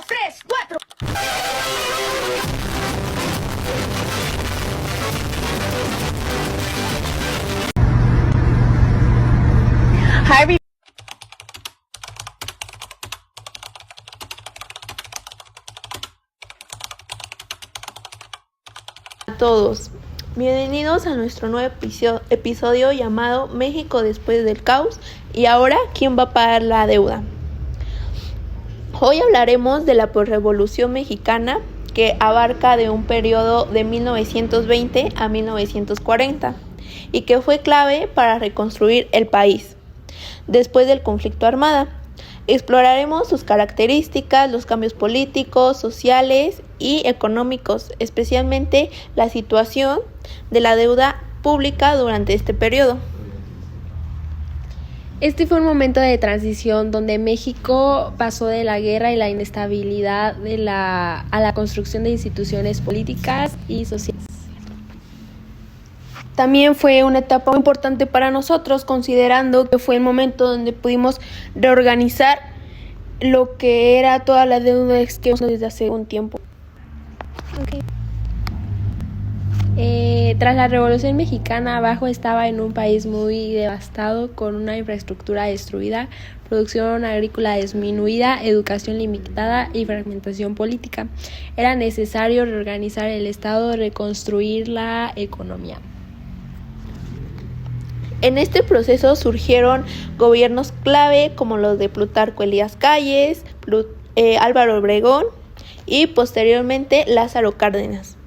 tres, cuatro. Harvey. A todos, bienvenidos a nuestro nuevo episodio llamado México después del caos y ahora ¿quién va a pagar la deuda? Hoy hablaremos de la posrevolución mexicana que abarca de un periodo de 1920 a 1940 y que fue clave para reconstruir el país después del conflicto armado. Exploraremos sus características, los cambios políticos, sociales y económicos, especialmente la situación de la deuda pública durante este periodo. Este fue un momento de transición donde México pasó de la guerra y la inestabilidad a la construcción de instituciones políticas y sociales. También fue una etapa muy importante para nosotros, considerando que fue el momento donde pudimos reorganizar lo que era toda la deuda que desde hace un tiempo. Tras la Revolución Mexicana, Abajo estaba en un país muy devastado, con una infraestructura destruida, producción agrícola disminuida, educación limitada y fragmentación política. Era necesario reorganizar el Estado, reconstruir la economía. En este proceso surgieron gobiernos clave como los de Plutarco Elías Calles, Álvaro Obregón y posteriormente Lázaro Cárdenas,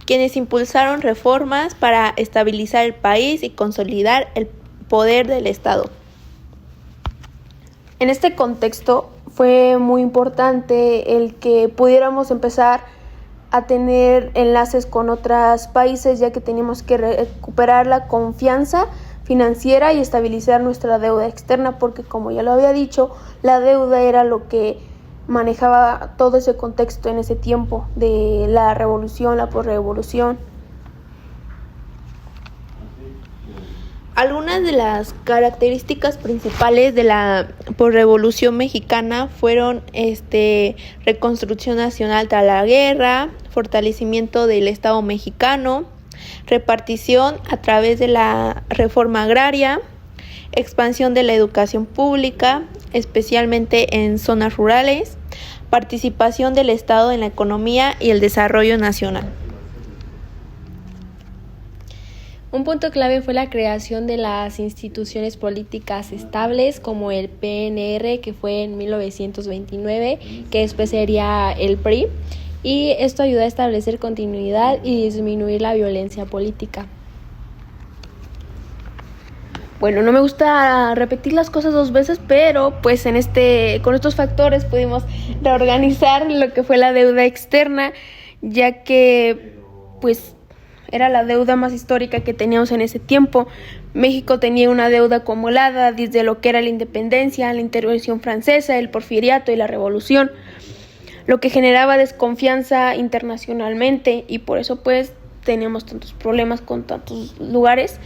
quienes impulsaron reformas para estabilizar el país y consolidar el poder del Estado. En este contexto fue muy importante el que pudiéramos empezar a tener enlaces con otros países, ya que teníamos que recuperar la confianza financiera y estabilizar nuestra deuda externa, porque como ya lo había dicho, la deuda era lo que manejaba todo ese contexto en ese tiempo de la revolución, la posrevolución. Algunas de las características principales de la posrevolución mexicana fueron reconstrucción nacional tras la guerra, fortalecimiento del Estado mexicano, repartición a través de la reforma agraria, expansión de la educación pública, especialmente en zonas rurales, participación del Estado en la economía y el desarrollo nacional. Un punto clave fue la creación de las instituciones políticas estables como el PNR, que fue en 1929, que después sería el PRI, y esto ayudó a establecer continuidad y disminuir la violencia política. Bueno, no me gusta repetir las cosas dos veces, pero pues con estos factores pudimos reorganizar lo que fue la deuda externa, ya que pues era la deuda más histórica que teníamos en ese tiempo. México tenía una deuda acumulada desde lo que era la independencia, la intervención francesa, el porfiriato y la revolución, lo que generaba desconfianza internacionalmente y por eso pues teníamos tantos problemas con tantos lugares.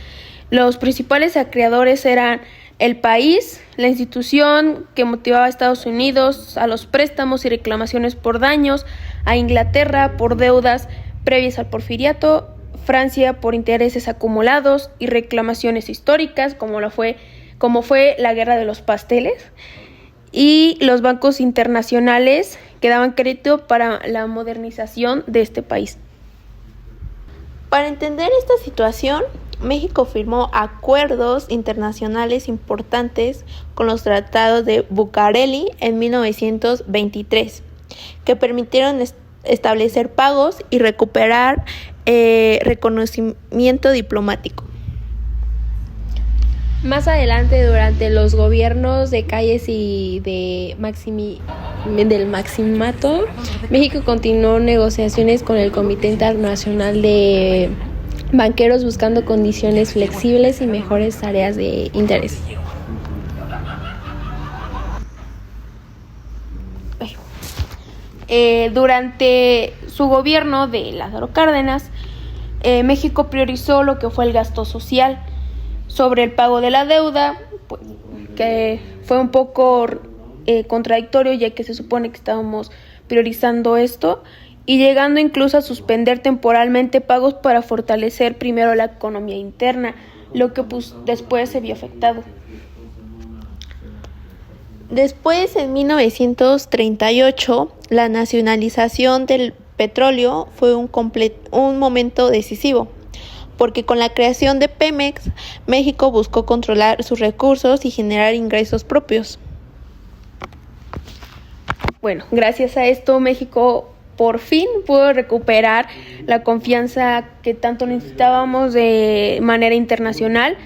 Los principales acreedores eran el país, la institución que motivaba a Estados Unidos a los préstamos y reclamaciones por daños, a Inglaterra por deudas previas al porfiriato, Francia por intereses acumulados y reclamaciones históricas como fue la Guerra de los Pasteles, y los bancos internacionales que daban crédito para la modernización de este país. Para entender esta situación, México firmó acuerdos internacionales importantes con los tratados de Bucareli en 1923, que permitieron establecer pagos y recuperar reconocimiento diplomático. Más adelante, durante los gobiernos de Calles y del Maximato, México continuó negociaciones con el Comité Internacional de Banqueros buscando condiciones flexibles y mejores áreas de interés. Durante su gobierno de Lázaro Cárdenas, México priorizó lo que fue el gasto social sobre el pago de la deuda, pues, que fue un poco contradictorio, ya que se supone que estábamos priorizando esto y llegando incluso a suspender temporalmente pagos para fortalecer primero la economía interna, lo que pues después se vio afectado. Después, en 1938, la nacionalización del petróleo fue un momento decisivo, porque con la creación de Pemex, México buscó controlar sus recursos y generar ingresos propios. Bueno, gracias a esto México por fin pudo recuperar la confianza que tanto necesitábamos de manera internacional,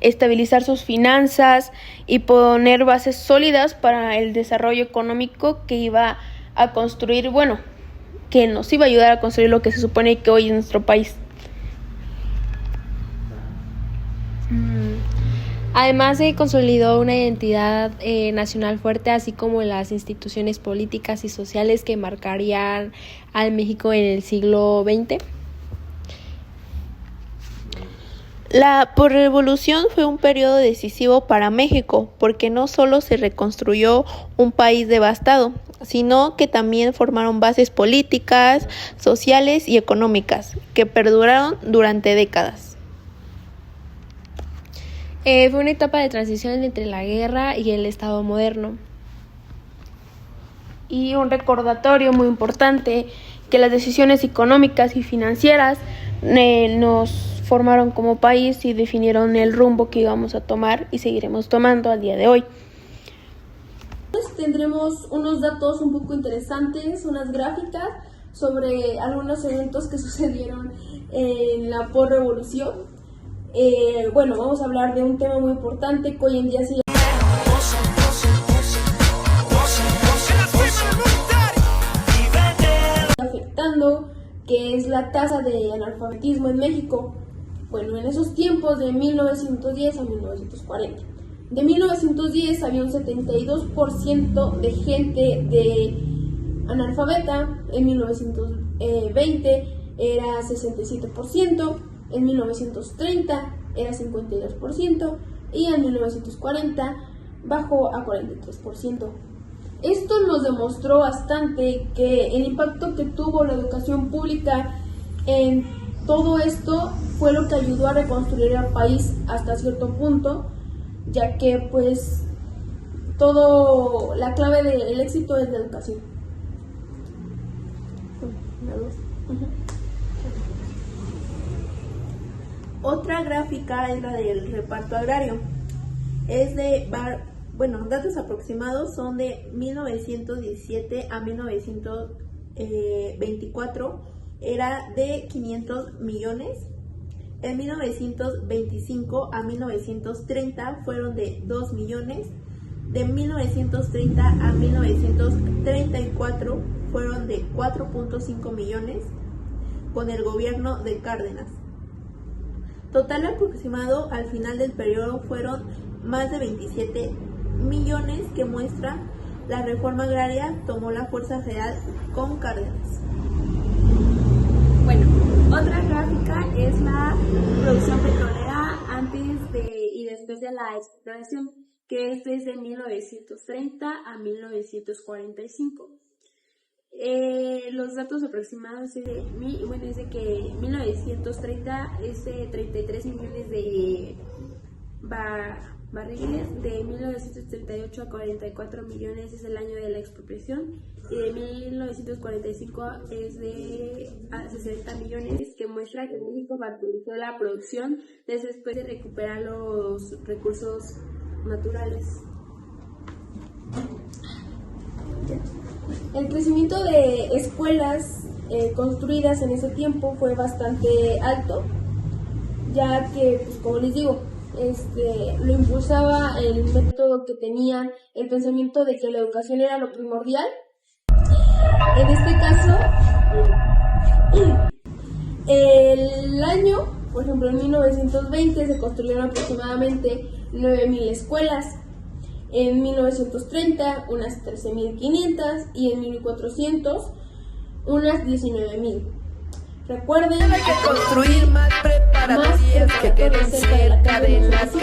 estabilizar sus finanzas y poner bases sólidas para el desarrollo económico que iba a construir, que nos iba a ayudar a construir lo que se supone que hoy es nuestro país. Además, se consolidó una identidad nacional fuerte, así como las instituciones políticas y sociales que marcarían al México en el siglo XX. La posrevolución fue un periodo decisivo para México, porque no solo se reconstruyó un país devastado, sino que también formaron bases políticas, sociales y económicas, que perduraron durante décadas. Fue una etapa de transición entre la guerra y el Estado moderno. Y un recordatorio muy importante, que las decisiones económicas y financieras nos formaron como país y definieron el rumbo que íbamos a tomar y seguiremos tomando al día de hoy. Tendremos unos datos un poco interesantes, unas gráficas sobre algunos eventos que sucedieron en la posrevolución. Vamos a hablar de un tema muy importante que hoy en día se llama afectando, que es la tasa de analfabetismo en México. En esos tiempos de 1910 a 1940. De 1910 había un 72% de gente de analfabeta, en 1920 era 67%, en 1930 era 52% y en 1940 bajó a 43%. Esto nos demostró bastante que el impacto que tuvo la educación pública en todo esto fue lo que ayudó a reconstruir el país hasta cierto punto, ya que la clave del éxito es la educación. Otra gráfica es la del reparto agrario. Datos aproximados son de 1917 a 1924, era de 500 millones. En 1925 a 1930 fueron de 2 millones. De 1930 a 1934 fueron de 4.5 millones con el gobierno de Cárdenas. Total aproximado al final del periodo fueron más de 27 millones, que muestra la reforma agraria tomó la fuerza real con Cárdenas. Otra gráfica es la producción petrolera antes y después de la explotación, que esto es de 1930 a 1945. Los datos aproximados es de que 1930 es de 33 millones de barriles, de 1938 a 44 millones es el año de la expropiación, y de 1945 es de 60 millones, que muestra que México facilitó la producción después de recuperar los recursos naturales. El crecimiento de escuelas construidas en ese tiempo fue bastante alto, ya que, como les digo, lo impulsaba el método que tenían, el pensamiento de que la educación era lo primordial. En este caso, el año, por ejemplo, en 1920 se construyeron aproximadamente 9,000 escuelas. En 1930 unas 13,500 y en 1400 unas 19,000. Recuerden que construir más preparatorias que queden cerca de la clase,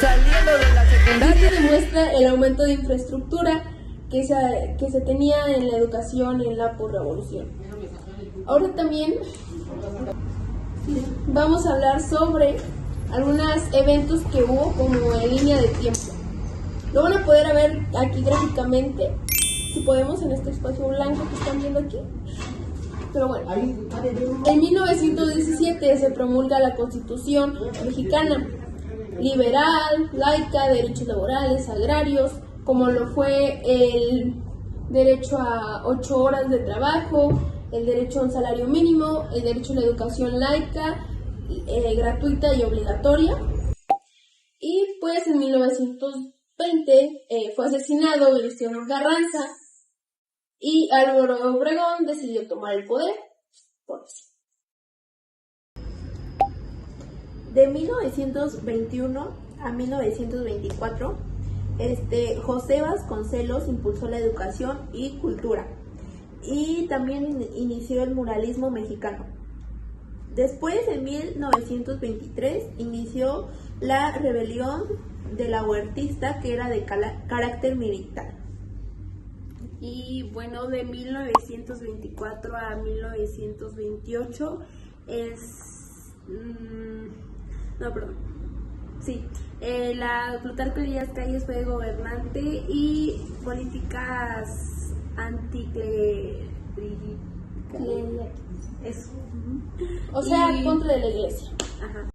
saliendo de la secundaria. Esto demuestra el aumento de infraestructura que se tenía en la educación en la posrevolución. Ahora también vamos a hablar sobre algunos eventos que hubo como en línea de tiempo. Lo van a poder ver aquí gráficamente, si podemos, en este espacio blanco que están viendo aquí. Pero bueno, en 1917 se promulga la Constitución mexicana, liberal, laica, derechos laborales, agrarios, como lo fue el derecho a 8 horas de trabajo, el derecho a un salario mínimo, el derecho a la educación laica, gratuita y obligatoria. Y pues en 1920 fue asesinado Venustiano Carranza y Álvaro Obregón decidió tomar el poder por eso. De 1921 a 1924, José Vasconcelos impulsó la educación y cultura y también inició el muralismo mexicano. Después, en 1923, inició la rebelión de la Huertista, que era de carácter militar. Y bueno, de 1924 a 1928 la Plutarco Elías Calles fue gobernante y políticas anticlericales. Eso. O sea, contra de la iglesia. Ajá.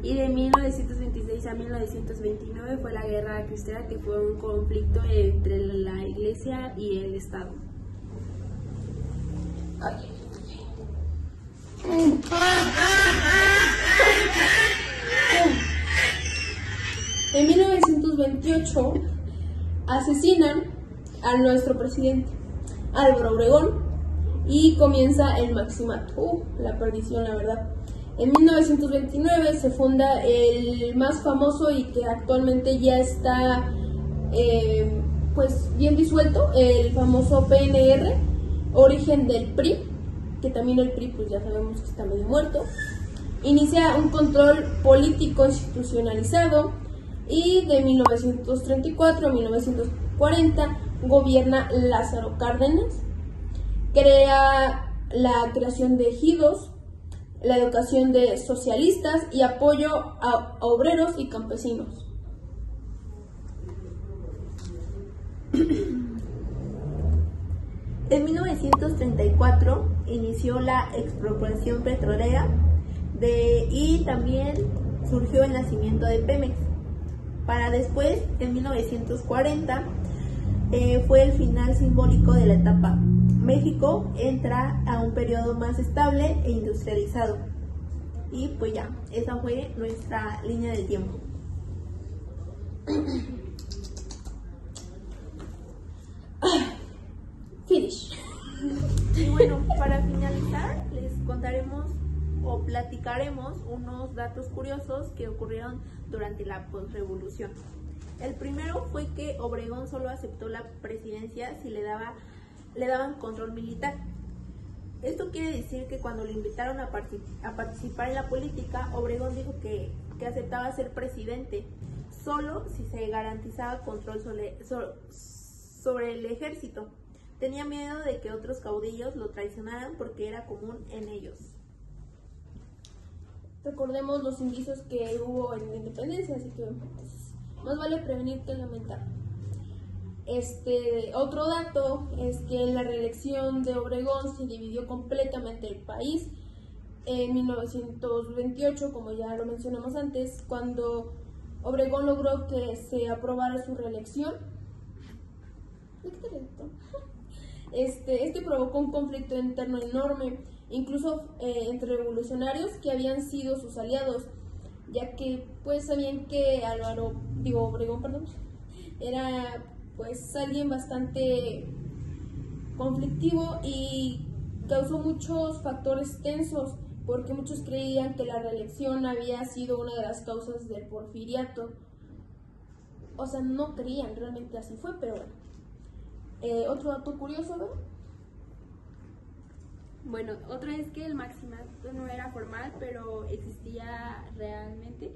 Y de 1926 a 1929 fue la Guerra Cristera, que fue un conflicto entre la iglesia y el Estado. En 1928 asesinan a nuestro presidente Álvaro Obregón y comienza el maximato, la perdición, la verdad. En 1929 se funda el más famoso y que actualmente ya está pues bien disuelto, el famoso PNR, origen del PRI, que también el PRI pues ya sabemos que está medio muerto. Inicia un control político institucionalizado y de 1934 a 1940 gobierna Lázaro Cárdenas, crea la creación de ejidos, la educación de socialistas y apoyo a obreros y campesinos. En 1934 inició la expropiación petrolera y también surgió el nacimiento de Pemex. Para después, en 1940, fue el final simbólico de la etapa. México entra a un periodo más estable e industrializado. Y pues ya, esa fue nuestra línea del tiempo. Finish. Y bueno, para finalizar, les contaremos o platicaremos unos datos curiosos que ocurrieron durante la posrevolución. El primero fue que Obregón solo aceptó la presidencia si le daban control militar. Esto quiere decir que cuando le invitaron a participar en la política, Obregón dijo que aceptaba ser presidente solo si se garantizaba control sobre el ejército. Tenía miedo de que otros caudillos lo traicionaran porque era común en ellos. Recordemos los indicios que hubo en la independencia, así que pues, más vale prevenir que lamentar. Otro dato es que en la reelección de Obregón se dividió completamente el país. En 1928, como ya lo mencionamos antes, cuando Obregón logró que se aprobara su reelección, provocó un conflicto interno enorme, incluso entre revolucionarios que habían sido sus aliados, ya que pues sabían que Obregón, era pues alguien bastante conflictivo y causó muchos factores tensos, porque muchos creían que la reelección había sido una de las causas del porfiriato. O sea, no creían, realmente así fue, pero bueno. Otro dato curioso, ¿no? Bueno, otro es que el maximato no era formal, pero existía realmente.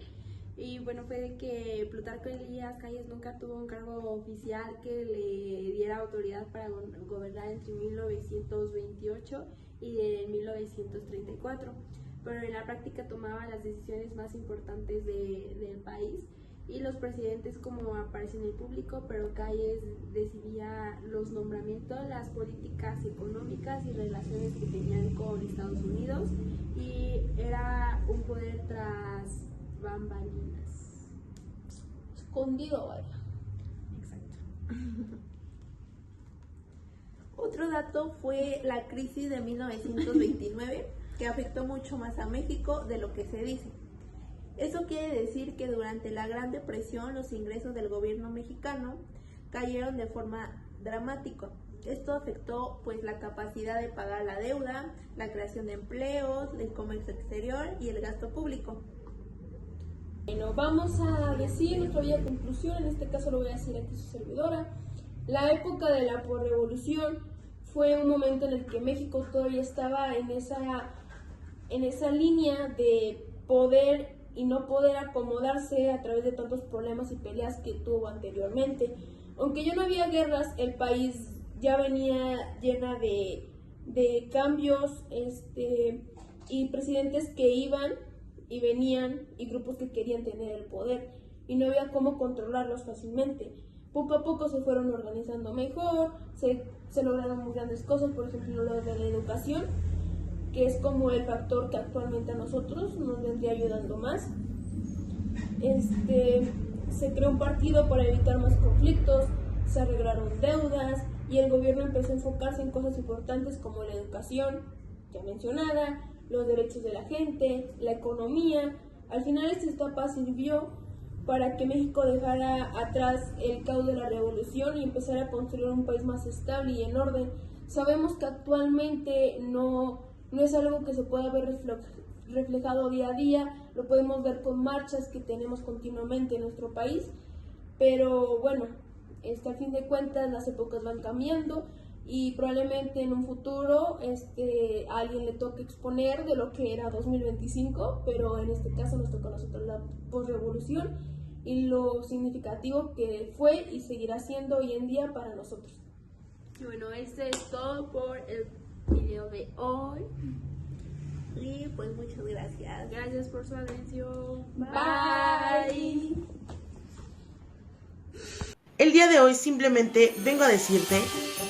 Y bueno, fue de que Plutarco Elías Calles nunca tuvo un cargo oficial que le diera autoridad para gobernar entre 1928 y 1934, pero en la práctica tomaba las decisiones más importantes del país, y los presidentes como aparecen en el público, pero Calles decidía los nombramientos, las políticas económicas y relaciones que tenían con Estados Unidos, y era un poder tras bambalinas. Escondido, vaya. Exacto. Otro dato fue la crisis de 1929, que afectó mucho más a México de lo que se dice. Eso quiere decir que durante la Gran Depresión los ingresos del gobierno mexicano cayeron de forma dramática. Esto afectó pues la capacidad de pagar la deuda, la creación de empleos, el comercio exterior y el gasto público. Bueno, vamos a decir nuestra bella conclusión, en este caso lo voy a decir aquí su servidora. La época de la posrevolución fue un momento en el que México todavía estaba en esa línea de poder y no poder acomodarse a través de tantos problemas y peleas que tuvo anteriormente. Aunque ya no había guerras, el país ya venía llena de cambios y presidentes que iban y venían y grupos que querían tener el poder y no había cómo controlarlos fácilmente. Poco a poco se fueron organizando mejor, se lograron muy grandes cosas, por ejemplo lo de la educación, que es como el factor que actualmente a nosotros nos vendría ayudando más. Se creó un partido para evitar más conflictos, se arreglaron deudas y el gobierno empezó a enfocarse en cosas importantes como la educación, ya mencionada, los derechos de la gente, la economía. Al final esta etapa sirvió para que México dejara atrás el caos de la revolución y empezara a construir un país más estable y en orden. Sabemos que actualmente no es algo que se pueda ver reflejado día a día, lo podemos ver con marchas que tenemos continuamente en nuestro país, pero bueno, a fin de cuentas las épocas van cambiando y probablemente en un futuro a alguien le toque exponer de lo que era 2025, pero en este caso nos toca a nosotros la posrevolución y lo significativo que fue y seguirá siendo hoy en día para nosotros. Y bueno, esto es todo por el video de hoy. Y pues muchas gracias. Gracias por su atención. Bye. El día de hoy simplemente vengo a decirte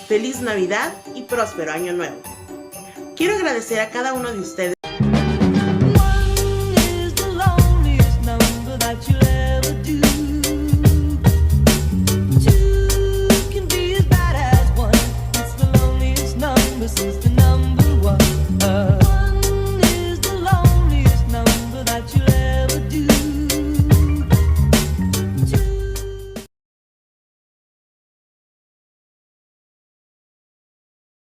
feliz Navidad y próspero Año Nuevo. Quiero agradecer a cada uno de ustedes. Since the